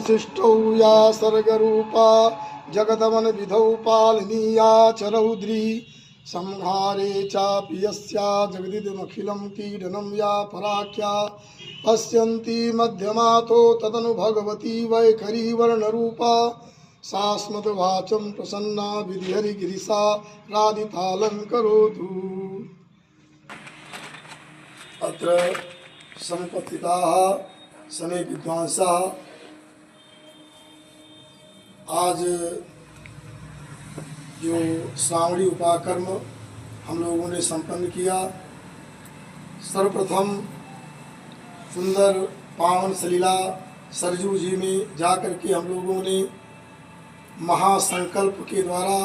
संशिष्टौ या सर्गरूपा जगदमन विधौ पालनीया च रौद्री संहारे चापि यस्या जगदिदमखिलं कीडनं या पराख्या पश्यन्ति मध्यमातो तदनु भगवती वैखरी वर्णरूपा सास्मद्वाचं प्रसन्ना विधिहरिगिरिसा राधितालङ्करोतु। अत्र समुपस्थिताः समे विद्वांसाः आज जो श्रावणी उपाकर्म हम लोगों ने संपन्न किया, सर्वप्रथम सुंदर पावन सलीला सरजू जी में जाकर के हम लोगों ने महासंकल्प के द्वारा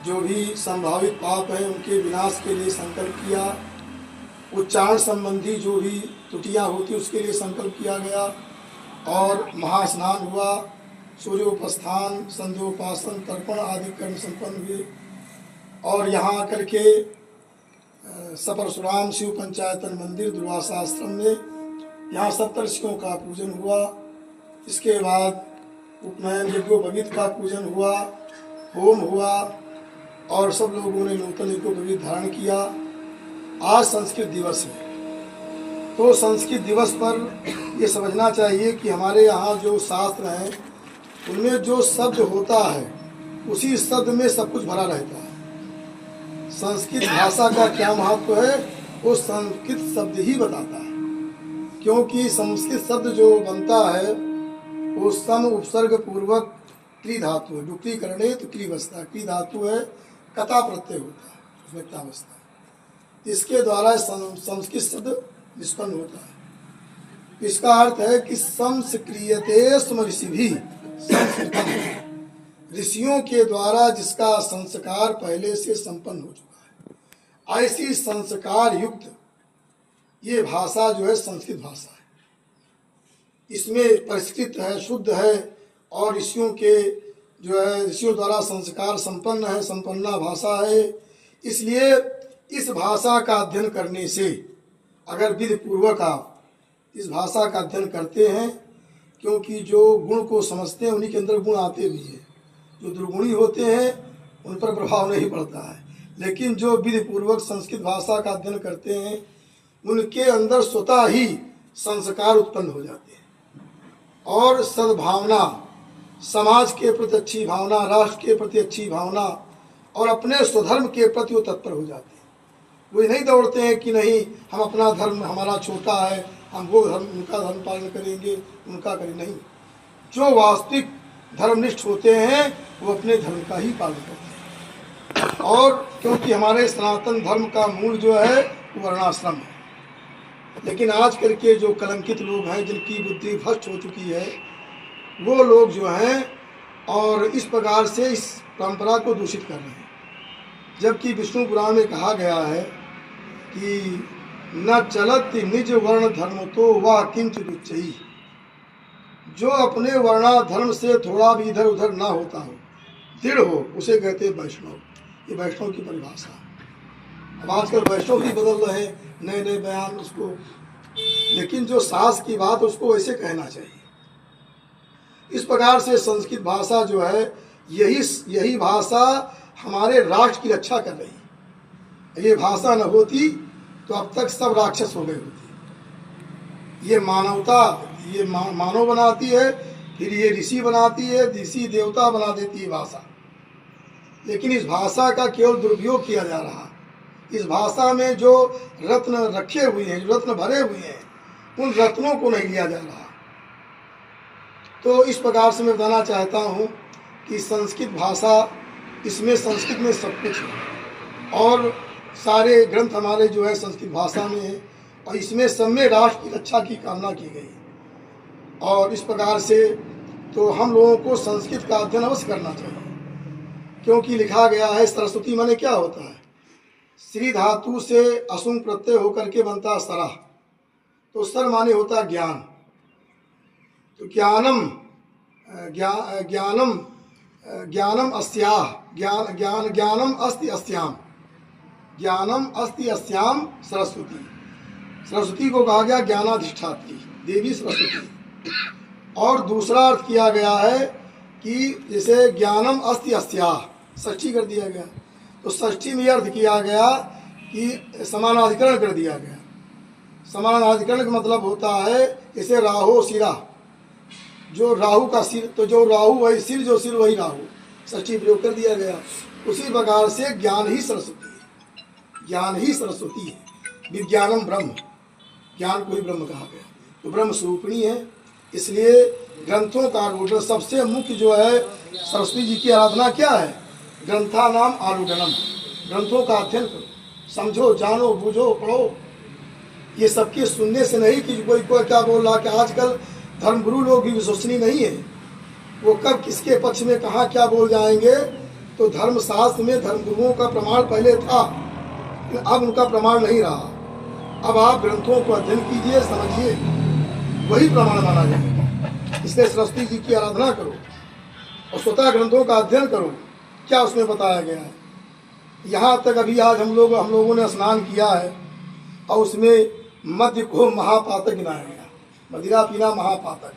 जो भी संभावित पाप हैं उनके विनाश के लिए संकल्प किया। उच्चारण संबंधी जो भी त्रुटियां होती उसके लिए संकल्प किया गया और महास्नान हुआ, सूर्योपस्थान, संध्योपासन, तर्पण आदि कर्म संपन्न हुए और यहाँ आकर के सपरशुराम शिव पंचायतन मंदिर दुर्वासा आश्रम में यहाँ सप्तर्षियों का पूजन हुआ। इसके बाद उपनयन यज्ञोपवीत का पूजन हुआ, होम हुआ और सब लोगों ने नूतन यज्ञोपवीत धारण किया। आज संस्कृत दिवस है, तो संस्कृत दिवस पर ये समझना चाहिए कि हमारे यहाँ जो शास्त्र हैं उनमें जो शब्द होता है उसी शब्द में सब कुछ भरा रहता है। संस्कृत भाषा का क्या महत्व है वो संस्कृत शब्द ही बताता है, क्योंकि संस्कृत शब्द जो बनता है वो सम उपसर्ग पूर्वक क्री धातु है। डुक्री करने तो क्री बसता है, क्री धातु है, कता प्रत्यय होता है, उसमें ता बसता है। इसके द्वारा संस्कृत शब्द निष्पन्न होता है। इसका अर्थ है कि संस्क्रियते स्म ऋषिभिः संस्कृतम्, ऋषियों के द्वारा जिसका संस्कार पहले से संपन्न हो चुका है, ऐसी संस्कार युक्त ये भाषा जो है संस्कृत भाषा है। इसमें परिष्कृत है, शुद्ध है और ऋषियों के जो है ऋषियों द्वारा संस्कार संपन्न है, संपन्ना भाषा है। इसलिए इस भाषा का अध्ययन करने से अगर विधि पूर्वक आप इस भाषा का अध्ययन करते हैं, क्योंकि जो गुण को समझते हैं उन्हीं के अंदर गुण आते भी हैं। जो दुर्गुणी होते हैं उन पर प्रभाव नहीं पड़ता है, लेकिन जो विधि पूर्वक संस्कृत भाषा का अध्ययन करते हैं उनके अंदर स्वतः ही संस्कार उत्पन्न हो जाते हैं और सद्भावना, समाज के प्रति अच्छी भावना, राष्ट्र के प्रति अच्छी भावना और अपने स्वधर्म के प्रति वो तत्पर हो जाते हैं। वो नहीं दौड़ते हैं कि नहीं हम अपना धर्म हमारा छोटा है, हम वो धर्म उनका धर्म पालन करेंगे, उनका करें, नहीं। जो वास्तविक धर्मनिष्ठ होते हैं वो अपने धर्म का ही पालन करते हैं। और क्योंकि हमारे सनातन धर्म का मूल जो है वो वर्णाश्रम है, लेकिन आजकल के जो कलंकित लोग हैं जिनकी बुद्धि भ्रष्ट हो चुकी है वो लोग जो हैं और इस प्रकार से इस परंपरा को दूषित कर रहे हैं। जबकि विष्णु पुराण में कहा गया है कि न चलत निज वर्ण धर्म तो वह किंचित उच्चई, जो अपने वर्णाधर्म से थोड़ा भी इधर उधर ना होता हो, दृढ़ हो, उसे कहते हैं वैष्णव। ये वैष्णव की परिभाषा। अब आजकल वैष्णव ही बदल रहे हैं, नए नए बयान उसको, लेकिन जो सास की बात उसको वैसे कहना चाहिए। इस प्रकार से संस्कृत भाषा जो है यही भाषा हमारे राष्ट्र की रक्षा कर रही है। ये भाषा न होती तो अब तक सब राक्षस हो गए होते। ये मानवता, ये मानव बनाती है, फिर ये ऋषि बनाती है, ऋषि देवता बना देती है भाषा। लेकिन इस भाषा का केवल दुरुपयोग किया जा रहा है। इस भाषा में जो रत्न रखे हुए हैं, जो रत्न भरे हुए हैं, उन रत्नों को नहीं लिया जा रहा। तो इस प्रकार से मैं बताना चाहता हूँ कि संस्कृत भाषा, इसमें संस्कृत में सब कुछ है और सारे ग्रंथ हमारे जो है संस्कृत भाषा में है और इसमें सब में राष्ट्र की रक्षा की कामना की गई। और इस प्रकार से तो हम लोगों को संस्कृत का अध्ययन अवश्य करना चाहिए, क्योंकि लिखा गया है सरस्वती माने क्या होता है, श्री धातु से असुंग प्रत्यय होकर के बनता है सरह, तो सर माने होता है ज्ञान। तो ज्ञानम अस्याह, ज्ञानम अस्ति अस्याम, ज्ञानम अस्ति अस्याम सरस्वती। सरस्वती को कहा गया ज्ञानाधिष्ठात्री देवी सरस्वती। और दूसरा अर्थ किया गया है कि जैसे ज्ञानम अस्ति अस्त्या, षष्ठी कर दिया गया, तो षष्ठी में अर्थ किया गया कि समानाधिकरण कर दिया गया। समानाधिकरण का मतलब होता है जैसे राहु सिरा, जो राहु का सिर, तो जो राहु वही सिर, जो सिर वही राहु, षष्ठी प्रयोग कर दिया गया। उसी प्रकार से ज्ञान ही सरस्वती है, ज्ञान ही सरस्वती है। विज्ञानम ब्रह्म, ज्ञान को ही ब्रह्म कहा गया, तो ब्रह्म स्वरूपिणी है। इसलिए ग्रंथों का आरूढ़ सबसे मुख्य जो है सरस्वती जी की आराधना क्या है? ग्रंथा नाम आरूढ़नम, ग्रंथों का अध्ययन करो, समझो, जानो, बूझो, पढ़ो। ये सबके सुनने से नहीं कि कोई क्या बोल रहा, कि आजकल धर्मगुरु लोग भी विश्वसनीय नहीं है, वो कब किसके पक्ष में कहाँ क्या बोल जाएंगे। तो धर्मशास्त्र में धर्मगुरुओं का प्रमाण पहले था, अब उनका प्रमाण नहीं रहा। अब आप ग्रंथों को अध्ययन कीजिए, समझिए, वही प्रमाण माना जाएगा। इसलिए सरस्वती जी की आराधना करो और स्वतः ग्रंथों का अध्ययन करो, क्या उसमें बताया गया है। यहाँ तक अभी आज हम लोगों ने स्नान किया है और उसमें मद्य को महापातक गिनाया गया, मदिरा पीना महापातक,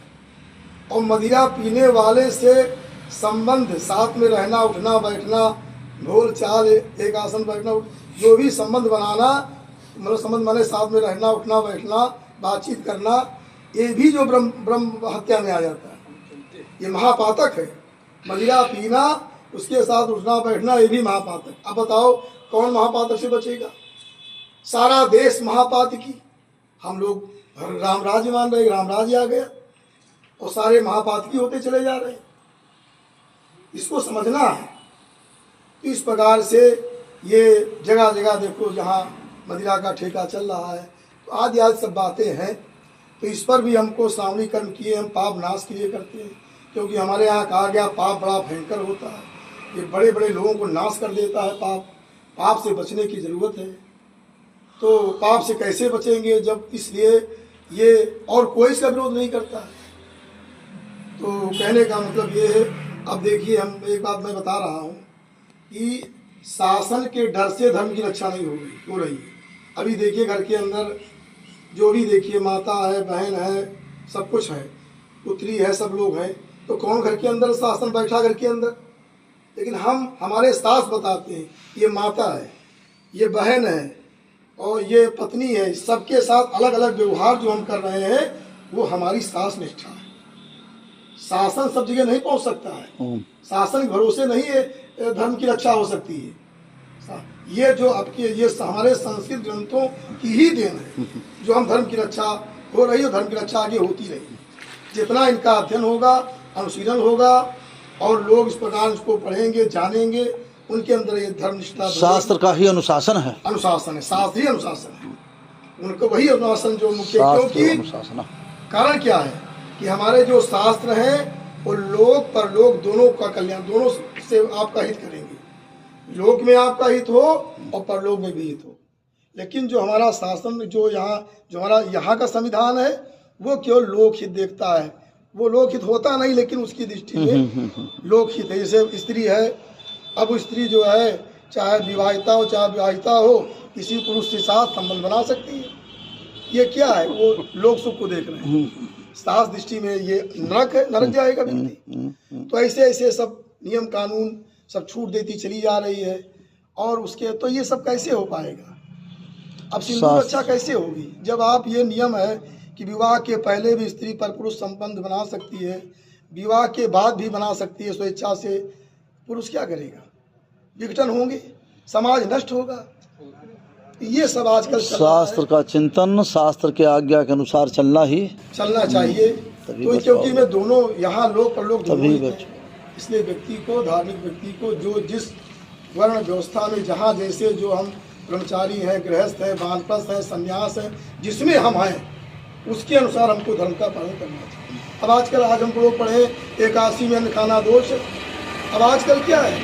और मदिरा पीने वाले से संबंध, साथ में रहना, उठना बैठना, ढोल चाल, एक आसन बैठना, जो भी संबंध बनाना, मतलब संबंध माने साथ में रहना, उठना बैठना, बातचीत करना, ये भी जो ब्रह्म हत्या में आ जाता है, ये महापातक है। मदिरा पीना, उसके साथ उठना बैठना, ये भी महापातक। अब बताओ कौन महापातक से बचेगा? सारा देश महापातकी, हम लोग राम राज्य मान रहे, राम राज्य आ गया और सारे महापातकी होते चले जा रहे हैं। इसको समझना है। तो इस प्रकार से ये जगह जगह देखो जहाँ मदिरा का ठेका चल रहा है, तो आदि सब बातें हैं। तो इस पर भी हमको श्रावणी कर्म किए, हम पाप नाश के लिए करते हैं, क्योंकि हमारे यहाँ कहा गया पाप बड़ा भयंकर होता है, ये बड़े बड़े लोगों को नाश कर देता है। पाप से बचने की ज़रूरत है। तो पाप से कैसे बचेंगे जब, इसलिए ये और कोई इसका विरोध नहीं करता है। तो कहने का मतलब ये है, अब देखिए हम एक बात मैं बता रहा हूँ कि शासन के डर से धर्म की रक्षा नहीं हो रही है। अभी देखिए घर के अंदर जो भी देखिए माता है, बहन है, सब कुछ है, पुत्री है, सब लोग हैं, तो कौन घर के अंदर शासन बैठा घर के अंदर? लेकिन हमारे शास्त्र बताते हैं ये माता है, ये बहन है और ये पत्नी है, सबके साथ अलग अलग व्यवहार जो हम कर रहे हैं वो हमारी शास्त्र निष्ठा है। शासन सब जगह नहीं पहुंच सकता है, शासन के भरोसे नहीं है धर्म की रक्षा हो सकती है। ये जो आपके ये हमारे संस्कृत ग्रंथों की ही देन है, जो हम धर्म की रक्षा हो रही है, धर्म की रक्षा आगे होती रहेगी। जितना इनका अध्ययन होगा, अनुशीलन होगा और लोग इस प्रकार इसको पढ़ेंगे, जानेंगे, उनके अंदर ये धर्म निष्ठा, शास्त्र का ही अनुशासन है, अनुशासन है, शास्त्र ही अनुशासन है, उनको वही अनुशासन जो मुख्य। क्योंकि कारण क्या है कि हमारे जो शास्त्र हैं वो लोक परलोक दोनों का कल्याण, दोनों से आपका हित करेंगे। लोक में आपका हित हो और परलोक में भी हित हो। लेकिन जो हमारा शासन, जो हमारा यहाँ का संविधान है, वो केवल लोकहित देखता है। वो लोकहित होता नहीं, लेकिन उसकी दृष्टि में लोकहित है। जैसे स्त्री है, अब स्त्री जो है चाहे विवाहिता हो चाहे विवाहिता हो, किसी पुरुष के साथ संबंध बना सकती है। ये क्या है? वो लोक सुख को देख रहे हैं। शास्त्र दृष्टि में ये नरक है, नरक जाएगा व्यक्ति। तो ऐसे ऐसे सब नियम कानून सब छूट देती चली जा रही है। और उसके तो ये सब कैसे हो पाएगा? अब सिंधु रक्षा कैसे होगी जब आप ये नियम है कि विवाह के पहले भी स्त्री पर पुरुष संबंध बना सकती है, विवाह के बाद भी बना सकती है स्वेच्छा से। पुरुष क्या करेगा? विघटन होंगे, समाज नष्ट होगा। ये सब आजकल शास्त्र का चिंतन, शास्त्र के आज्ञा के अनुसार चलना चाहिए। तो क्योंकि मैं दोनों यहाँ लोक परलोक दोनों ही, इसलिए व्यक्ति को, धार्मिक व्यक्ति को, जो जिस वर्ण व्यवस्था में जहाँ जैसे जो हम ब्रह्मचारी हैं, गृहस्थ हैं, वानप्रस्थ हैं, संन्यास हैं, जिसमें हम हैं उसके अनुसार हमको धर्म का पालन करना चाहिए। अब आजकल आज हम लोग पढ़े एकादशी में अन्न खाना दोष। अब आजकल क्या है,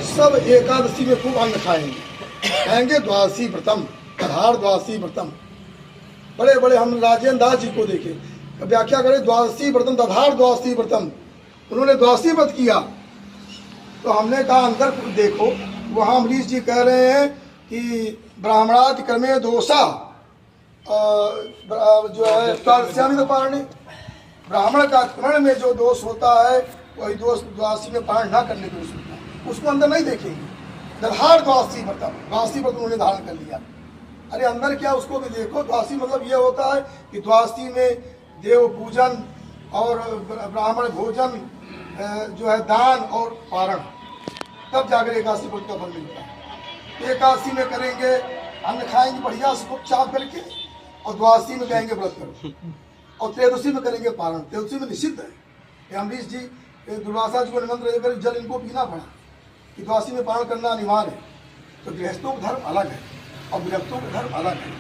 सब एकादशी में खूब अन्न खाएंगे द्वादशी व्रतम, आधार द्वादशी व्रतम। बड़े बड़े हम राजेंद्र दास जी को देखे, व्याख्या करें द्वादशी व्रतम, आधार द्वादशी व्रतम, उन्होंने द्वादशी व्रत किया। तो हमने कहा अंदर देखो, वहाँ अमरीश जी कह रहे हैं कि ब्राह्मणाति क्रमे दोषा जो है पारणी, ब्राह्मण का कर्ण में जो दोष होता है वही दोष द्वादशी में पारण न करने के दोष होता है, उसको अंदर नहीं देखेंगे। दरहार द्वादशी व्रत उन्होंने धारण कर लिया, अरे अंदर क्या उसको भी देखो। द्वादशी मतलब ये होता है कि द्वादशी में देव पूजन और ब्राह्मण भोजन जो है दान और पारण, तब जाकर एकादशी व्रत का फल मिलता है। एकादशी में करेंगे अन्न खाएंगे बढ़िया से चाप करके, और द्वादशी में कहेंगे व्रत करो, और त्रयोदशी में करेंगे पारण। त्रयोदशी में निषिद्ध है। अम्बरीश जी दुर्वासा जी को निमंत्रण देकर जल इनको पीना पड़ा कि द्वादशी में पारण करना अनिवार्य है। तो गृहस्थों का धर्म अलग है और विरक्तों का धर्म अलग है।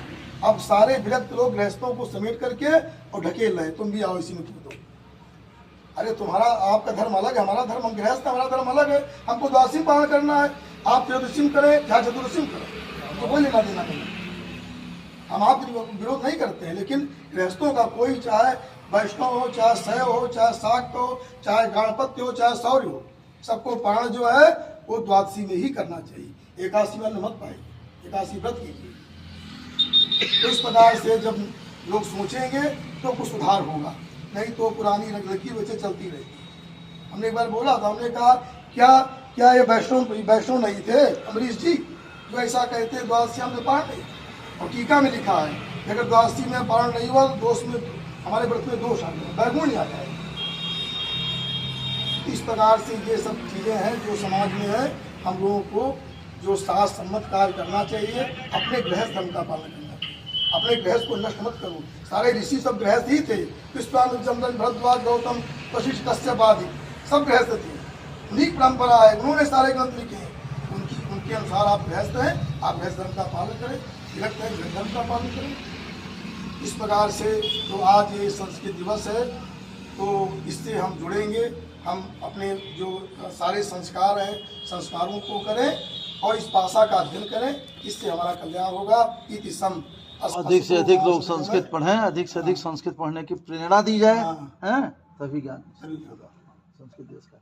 अब सारे विरक्त लोग गृहस्थों को समेट करके और ढकेल रहे, तुम भी आओ इसी में कूदो। अरे तुम्हारा आपका धर्म अलग है, हमारा धर्म, हम गृहस्थ हमारा धर्म अलग है, हमको द्वादशी में पारण करना है। आप त्रयोदशी में करें चाहे चतुर्दशी में करें, तो कोई लेना देना नहीं। हम आपके विरोध नहीं करते हैं, लेकिन गृहस्थों का कोई, चाहे वैष्णव हो, चाहे शैव हो, चाहे शाक्त हो, चाहे गणपत्य हो, चाहे शौर्य हो, सबको पारण जो है वो द्वादशी में ही करना चाहिए। एकादशी में मत पाए, एकादशी व्रत कीजिए। तो इस प्रकार से जब लोग सोचेंगे तो कुछ सुधार होगा, नहीं तो पुरानी रंगलकी वैसे चलती रहेगी। हमने एक बार बोला था, हमने कहा क्या ये वैष्णव नहीं थे अम्बरीश जी जो ऐसा कहते द्वादशी में पारण नहीं, और टीका में लिखा है कि अगर द्वादशी में पारण नहीं हुआ तो दोष में, हमारे व्रत में दोष आ गया, बैगुण आ जाए। इस प्रकार से ये सब चीज़ें हैं जो समाज में है। हम लोगों को जो शास्त्र सम्मत कार्य करना चाहिए, अपने गृहस्थ धर्म का पालन करना चाहिए। अपने गृहस्थ को नष्ट मत करो। सारे ऋषि सब गृहस्थ ही थे, विश्वामित्र, चंद्रन, भरद्वाज, गौतम, वशिष्ठ, कश्यप आदि सब गृहस्थ थे। उन्हीं परंपरा है, उन्होंने सारे ग्रंथ लिखे हैं, उनके अनुसार आप गृहस्थ हैं, आप गृहस्थ धर्म का पालन करें, विरक्त है गृह धर्म का पालन करें। इस प्रकार से तो आज ये संस्कृत दिवस है, तो इससे हम जुड़ेंगे, हम अपने जो सारे संस्कार हैं संस्कारों को करें और इस भाषा का अध्ययन करें, इससे हमारा कल्याण होगा। इति सम अधिक से अधिक लोग संस्कृत पढ़ें, अधिक से अधिक संस्कृत पढ़ने की प्रेरणा दी जाए, हैं, तभी ज्ञान होगा संस्कृत देश का।